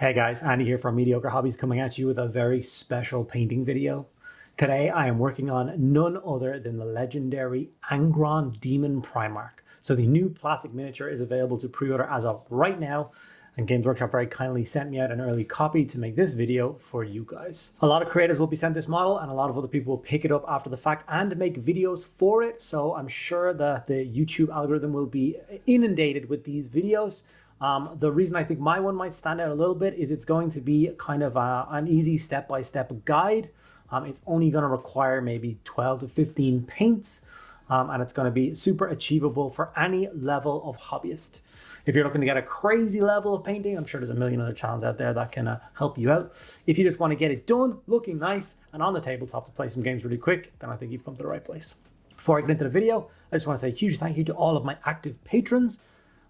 Hey guys, Andy here from Mediocre Hobbies coming at you with a very special painting video. Today I am working on none other than the legendary Angron Demon Primarch. So the new plastic miniature is available to pre-order as of right now, and Games Workshop very kindly sent me out an early copy to make this video for you guys. A lot of creators will be sent this model and a lot of other people will pick it up after the fact and make videos for it, so I'm sure that the YouTube algorithm will be inundated with these videos. The reason I think my one might stand out a little bit is it's going to be kind of an easy step-by-step guide. It's only going to require maybe 12 to 15 paints, and it's going to be super achievable for any level of hobbyist. If you're looking to get a crazy level of painting, I'm sure there's a million other channels out there that can help you out. If you just want to get it done, looking nice, and on the tabletop to play some games really quick, then I think you've come to the right place. Before I get into the video, I just want to say a huge thank you to all of my active patrons.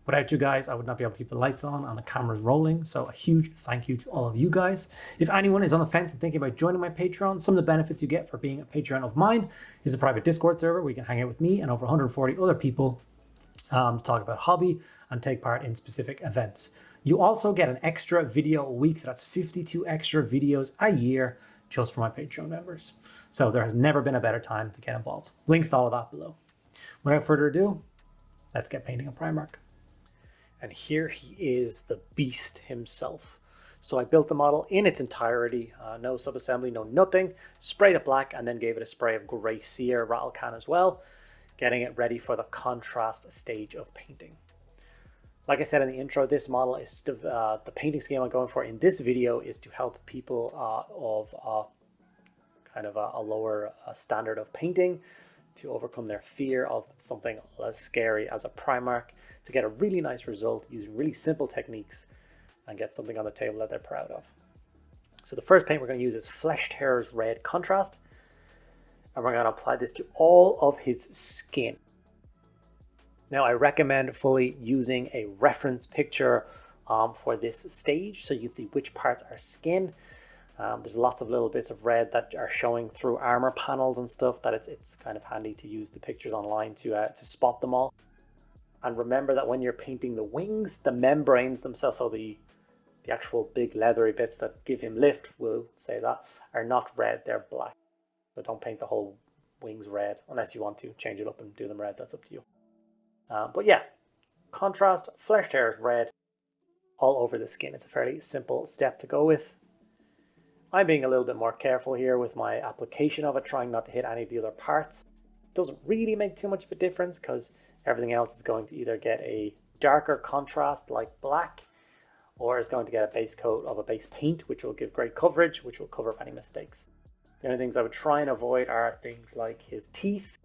Without you guys, I would not be able to keep the lights on and the cameras rolling. So a huge thank you to all of you guys. If anyone is on the fence and thinking about joining my Patreon, some of the benefits you get for being a Patreon of mine is a private Discord server where you can hang out with me and over 140 other people to talk about hobby and take part in specific events. You also get an extra video a week, so that's 52 extra videos a year just for my Patreon members. So there has never been a better time to get involved. Links to all of that below. Without further ado, let's get painting a Primarch. And here he is, the beast himself. So I built the model in its entirety, no sub-assembly, no nothing, sprayed it black and then gave it a spray of grey Seer rattle can as well, getting it ready for the contrast stage of painting. Like I said in the intro, this model is the painting scheme I'm going for in this video is to help people of kind of a lower standard of painting to overcome their fear of something as scary as a Primarch, to get a really nice result using really simple techniques and get something on the table that they're proud of. So the first paint we're going to use is Fleshed Hair's Red Contrast, and we're going to apply this to all of his skin. Now I recommend fully using a reference picture for this stage so you can see which parts are skin. There's lots of little bits of red that are showing through armor panels and stuff that it's kind of handy to use the pictures online to spot them all. And remember that when you're painting the wings, the membranes themselves, so the actual big leathery bits that give him lift, we'll say that, are not red, they're black. So don't paint the whole wings red unless you want to change it up and do them red, that's up to you. But yeah, contrast, Fleshed Hair's red all over the skin. It's a fairly simple step to go with. I'm being a little bit more careful here with my application of it, trying not to hit any of the other parts. It doesn't really make too much of a difference because everything else is going to either get a darker contrast like black, or is going to get a base coat of a base paint, which will give great coverage, which will cover up any mistakes. The only things I would try and avoid are things like his teeth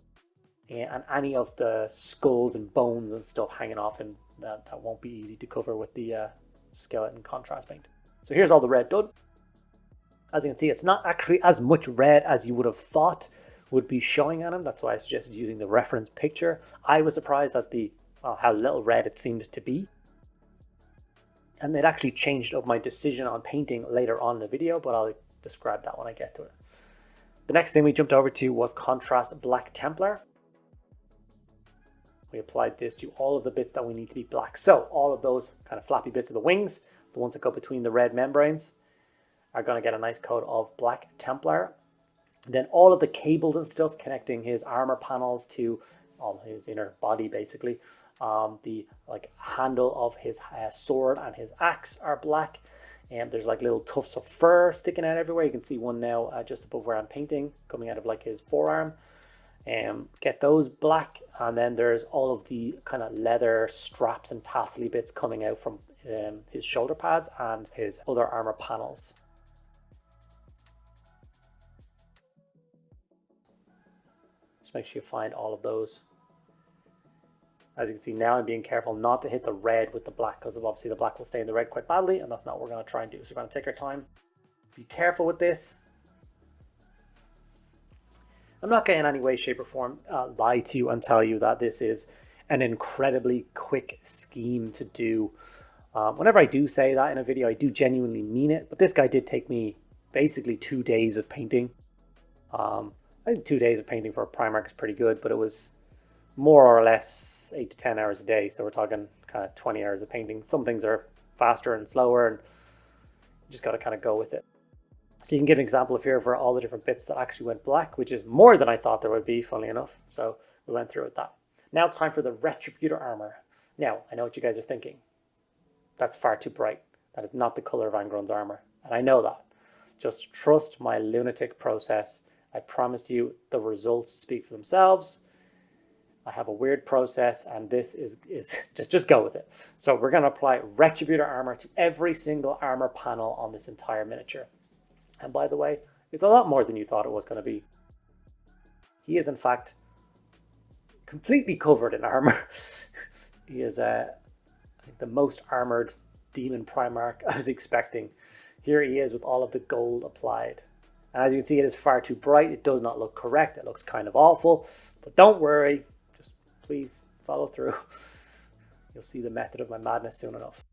and any of the skulls and bones and stuff hanging off him. That won't be easy to cover with the skeleton contrast paint. So here's all the red done. As you can see, it's not actually as much red as you would have thought would be showing on him. That's why I suggested using the reference picture. I was surprised at how little red it seemed to be. And it actually changed up my decision on painting later on in the video, but I'll describe that when I get to it. The next thing we jumped over to was Contrast Black Templar. We applied this to all of the bits that we need to be black. So all of those kind of flappy bits of the wings, the ones that go between the red membranes, are going to get a nice coat of Black Templar. Then all of the cables and stuff connecting his armor panels to all his inner body, basically. The handle of his sword and his axe are black. And there's like little tufts of fur sticking out everywhere. You can see one now just above where I'm painting, coming out of like his forearm. Get those black. And then there's all of the kind of leather straps and tassely bits coming out from his shoulder pads and his other armor panels. Make sure you find all of those. As you can see now, I'm being careful not to hit the red with the black because obviously the black will stay in the red quite badly, and that's not what we're going to try and do. So we're going to take our time. Be careful with this. I'm not going to in any way, shape or form lie to you and tell you that this is an incredibly quick scheme to do. Whenever I do say that in a video, I do genuinely mean it, but this guy did take me basically 2 days of painting. I think 2 days of painting for a Primarch is pretty good, but it was more or less 8 to 10 hours a day. So we're talking kind of 20 hours of painting. Some things are faster and slower, and You just got to kind of go with it. So you can get an example of here for all the different bits that actually went black, which is more than I thought there would be, funnily enough. So we went through with that. Now it's time for the Retributor Armour. Now, I know what you guys are thinking. That's far too bright. That is not the color of Angron's armor. And I know that. Just trust my lunatic process. I promised you the results speak for themselves. I have a weird process, and this is just go with it. So we're going to apply Retributor Armour to every single armor panel on this entire miniature. And by the way, it's a lot more than you thought it was going to be. He is, in fact, completely covered in armor. He is, I think, the most armored demon Primarch I was expecting. Here he is with all of the gold applied. And as you can see, it is far too bright. It does not look correct. It looks kind of awful. But don't worry. Just please follow through. You'll see the method of my madness soon enough.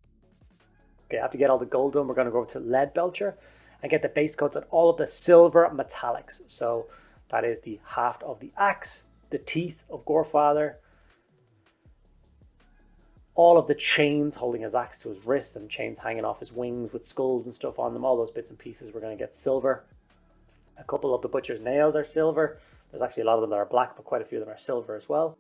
Okay, after you get all the gold done, we're going to go over to Leadbelcher and get the base coats on all of the silver metallics. So that is the haft of the axe, the teeth of Gorefather, all of the chains holding his axe to his wrist and chains hanging off his wings with skulls and stuff on them, all those bits and pieces we're going to get silver. A couple of the butcher's nails are silver. There's actually a lot of them that are black, but quite a few of them are silver as well.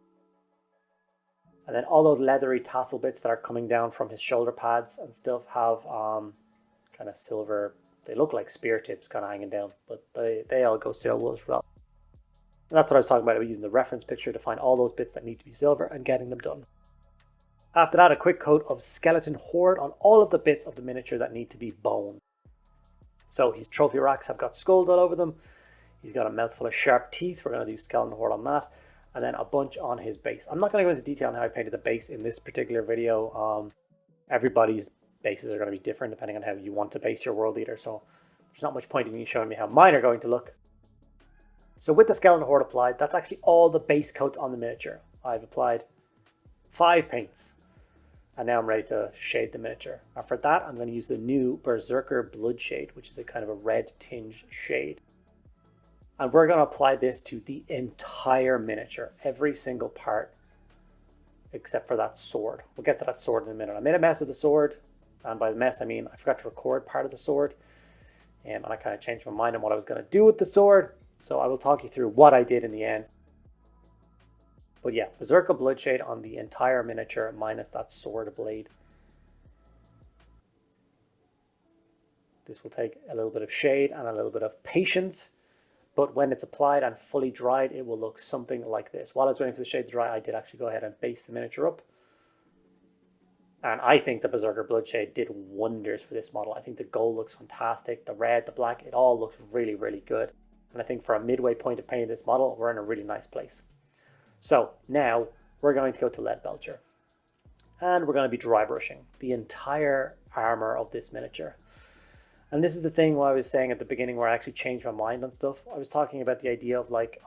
And then all those leathery tassel bits that are coming down from his shoulder pads and stuff have kind of silver. They look like spear tips kind of hanging down, but they all go silver as well. And that's what I was talking about. I was using the reference picture to find all those bits that need to be silver and getting them done. After that, a quick coat of skeleton Horde on all of the bits of the miniature that need to be bone. So his trophy racks have got skulls all over them. He's got a mouthful of sharp teeth. We're going to do skeleton Horde on that. And then a bunch on his base. I'm not going to go into detail on how I painted the base in this particular video. Everybody's bases are going to be different depending on how you want to base your world leader. So there's not much point in you showing me how mine are going to look. So with the skeleton Horde applied, that's actually all the base coats on the miniature. I've applied 5 paints. And now I'm ready to shade the miniature. And for that, I'm going to use the new Berserker Bloodshade, which is a kind of a red tinge shade. And we're going to apply this to the entire miniature, every single part, except for that sword. We'll get to that sword in a minute. I made a mess of the sword, and by the mess I mean I forgot to record part of the sword, and I kind of changed my mind on what I was going to do with the sword, so I will talk you through what I did in the end. But yeah, Berserker Bloodshade on the entire miniature minus that sword blade. This will take a little bit of shade and a little bit of patience, but when it's applied and fully dried, it will look something like this. While I was waiting for the shade to dry, I did actually go ahead and base the miniature up. And I think the Berserker Bloodshade did wonders for this model. I think the gold looks fantastic, the red, the black, it all looks really, really good. And I think for a midway point of painting this model, we're in a really nice place. So now we're going to go to Leadbelcher. And we're going to be dry brushing the entire armor of this miniature. And this is the thing what I was saying at the beginning where I actually changed my mind on stuff. I was talking about the idea of like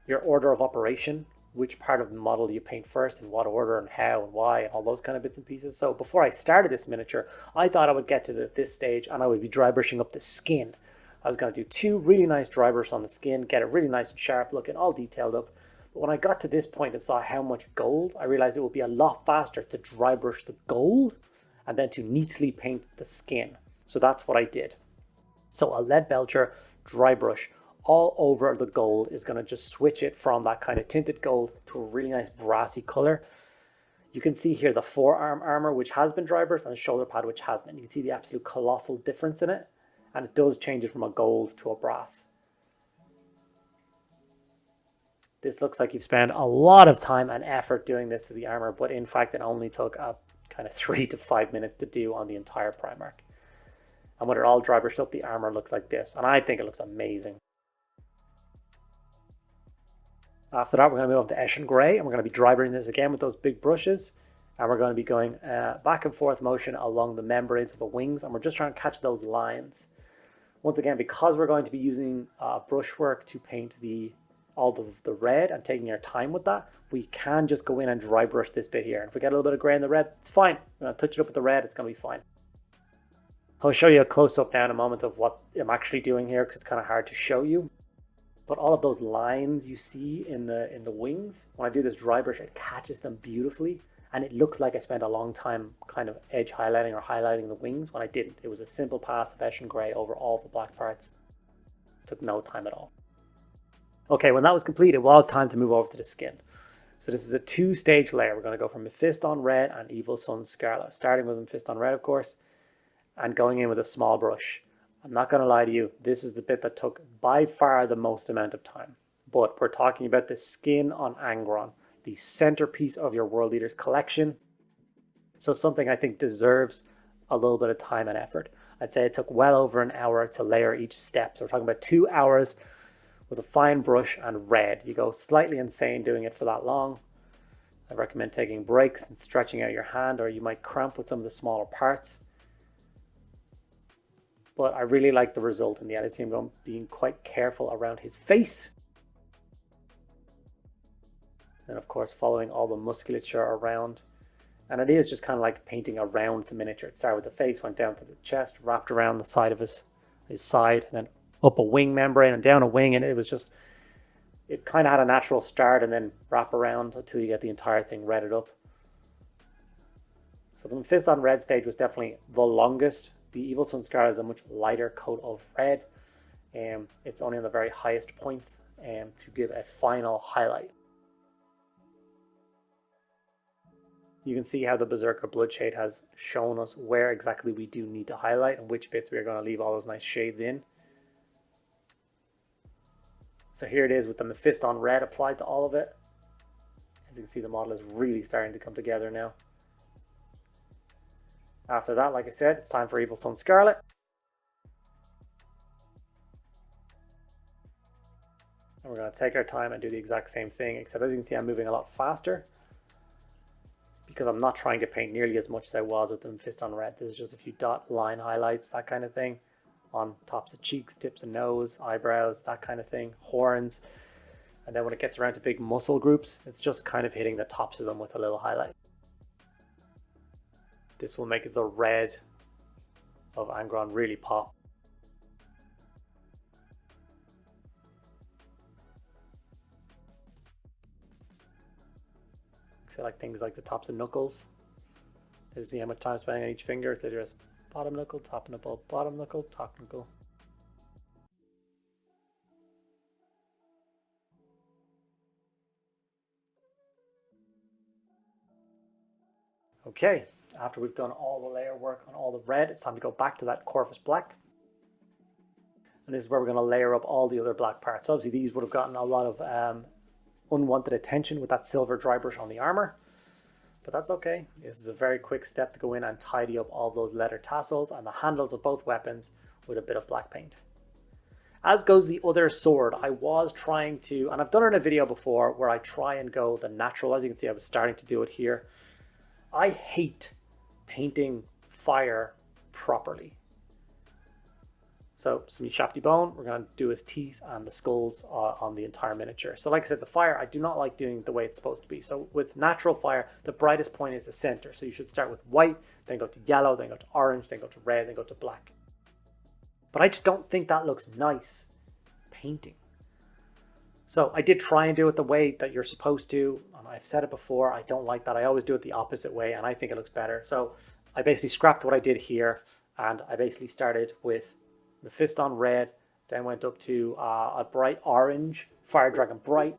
your order of operation. Which part of the model do you paint first, in what order, and how, and why, and all those kind of bits and pieces. So before I started this miniature, I thought I would get to this stage and I would be dry brushing up the skin. I was going to do 2 really nice dry brushes on the skin, get it really nice and sharp looking, all detailed up. But when I got to this point and saw how much gold, I realized it would be a lot faster to dry brush the gold and then to neatly paint the skin. So that's what I did. So a Leadbelcher dry brush all over the gold is going to just switch it from that kind of tinted gold to a really nice brassy color. You can see here the forearm armor, which has been dry brushed, and the shoulder pad, which hasn't. And you can see the absolute colossal difference in it. And it does change it from a gold to a brass. This looks like you've spent a lot of time and effort doing this to the armor, but in fact, it only took a kind of 3 to 5 minutes to do on the entire Primarch. And when it all dry brushed up, the armor looks like this. And I think it looks amazing. After that, we're going to move on to Eshin Grey, and we're going to be dry brushing this again with those big brushes. And we're going to be going back and forth motion along the membranes of the wings, and we're just trying to catch those lines. Once again, because we're going to be using brushwork to paint all the red and taking our time with that, we can just go in and dry brush this bit here. And if we get a little bit of grey in the red, it's fine. We're going to touch it up with the red, it's going to be fine. I'll show you a close-up now in a moment of what I'm actually doing here, because it's kind of hard to show you. But all of those lines you see in the wings, when I do this dry brush, it catches them beautifully. and it looks like I spent a long time kind of edge highlighting or highlighting the wings when I didn't. It was a simple pass of Eshin Grey over all the black parts. It took no time at all. Okay, when that was complete, it was time to move over to the skin. So this is a 2-stage layer. We're going to go from Mephiston Red and Evil Sunz Scarlet, starting with Mephiston Red, of course, and going in with a small brush. I'm not going to lie to you, this is the bit that took by far the most amount of time. But we're talking about the skin on Angron, the centerpiece of your World Eaters collection. So something I think deserves a little bit of time and effort. I'd say it took well over an hour to layer each step. So we're talking about 2 hours with a fine brush and red. You go slightly insane doing it for that long. I recommend taking breaks and stretching out your hand, or you might cramp with some of the smaller parts. But I really like the result in the end. I see him being quite careful around his face. And of course, following all the musculature around. And it is just kind of like painting around the miniature. It started with the face, went down to the chest, wrapped around the side of his side, and then up a wing membrane and down a wing. And it was just, it kind of had a natural start and then wrap around until you get the entire thing redded up. So the Mephiston Red stage was definitely the longest. The Evil Sunz Scarlet is a much lighter coat of red. It's only on the very highest points to give a final highlight. You can see how the Berserker Bloodshade has shown us where exactly we do need to highlight and which bits we are going to leave all those nice shades in. So here it is with the Mephiston Red applied to all of it. As you can see, the model is really starting to come together now. After that, like I said, it's time for Evil Sunz Scarlet. And we're going to take our time and do the exact same thing, except as you can see, I'm moving a lot faster because I'm not trying to paint nearly as much as I was with the Mephiston Red. This is just a few dot line highlights, that kind of thing, on tops of cheeks, tips of nose, eyebrows, that kind of thing, horns. And then when it gets around to big muscle groups, it's just kind of hitting the tops of them with a little highlight. This will make the red of Angron really pop. So like things like the tops of knuckles. This is how much time I'm spending on each finger. So there's bottom knuckle, top knuckle, bottom knuckle, top knuckle. Okay, after we've done all the layer work on all the red, it's time to go back to that Corvus Black. And this is where we're going to layer up all the other black parts. Obviously these would have gotten a lot of unwanted attention with that silver dry brush on the armor, but that's okay. This is a very quick step to go in and tidy up all those leather tassels and the handles of both weapons with a bit of black paint. As goes the other sword, I was trying to, and I've done it in a video before where I try and go the natural. As you can see, I was starting to do it here. I hate painting fire properly. So some Ushabti Bone, we're going to do his teeth and the skulls on the entire miniature. So like I said, the fire, I do not like doing the way it's supposed to be. So with natural fire, the brightest point is the center. So you should start with white, then go to yellow, then go to orange, then go to red, then go to black. But I just don't think that looks nice painting. So I did try and do it the way that you're supposed to. And I've said it before, I don't like that. I always do it the opposite way and I think it looks better. So I basically scrapped what I did here and I basically started with Mephiston Red, then went up to a bright orange, Fire Dragon Bright.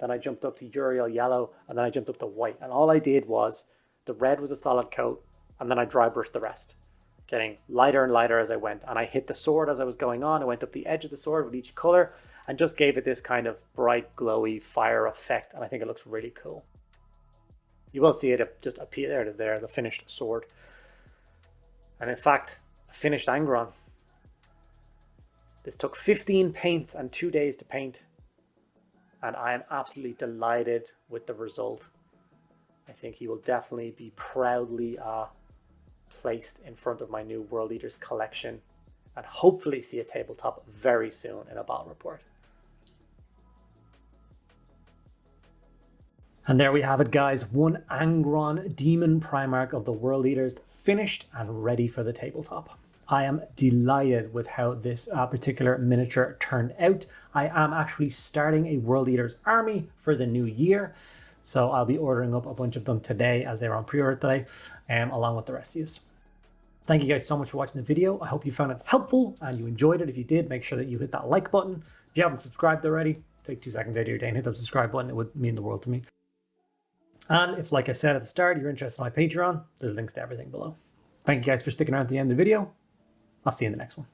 Then I jumped up to Uriel Yellow, and then I jumped up to white. And all I did was, the red was a solid coat, and then I dry brushed the rest, getting lighter and lighter as I went. And I hit the sword as I was going on. I went up the edge of the sword with each color, and just gave it this kind of bright, glowy fire effect. And I think it looks really cool. You will see it just appear, there it is there, the finished sword. And in fact, a finished Angron. This took 15 paints and 2 days to paint, and I am absolutely delighted with the result. I think he will definitely be proudly placed in front of my new World Eaters collection, and hopefully see a tabletop very soon in a battle report. And there we have it, guys. One Angron Demon Primarch of the World Eaters finished and ready for the tabletop. I am delighted with how this particular miniature turned out. I am actually starting a World Eaters army for the new year. So I'll be ordering up a bunch of them today as they're on pre-order today, along with the rest of these. Thank you guys so much for watching the video. I hope you found it helpful and you enjoyed it. If you did, make sure that you hit that like button. If you haven't subscribed already, take 2 seconds out of your day and hit that subscribe button. It would mean the world to me. And if, like I said at the start, you're interested in my Patreon, there's links to everything below. Thank you guys for sticking around to the end of the video. I'll see you in the next one.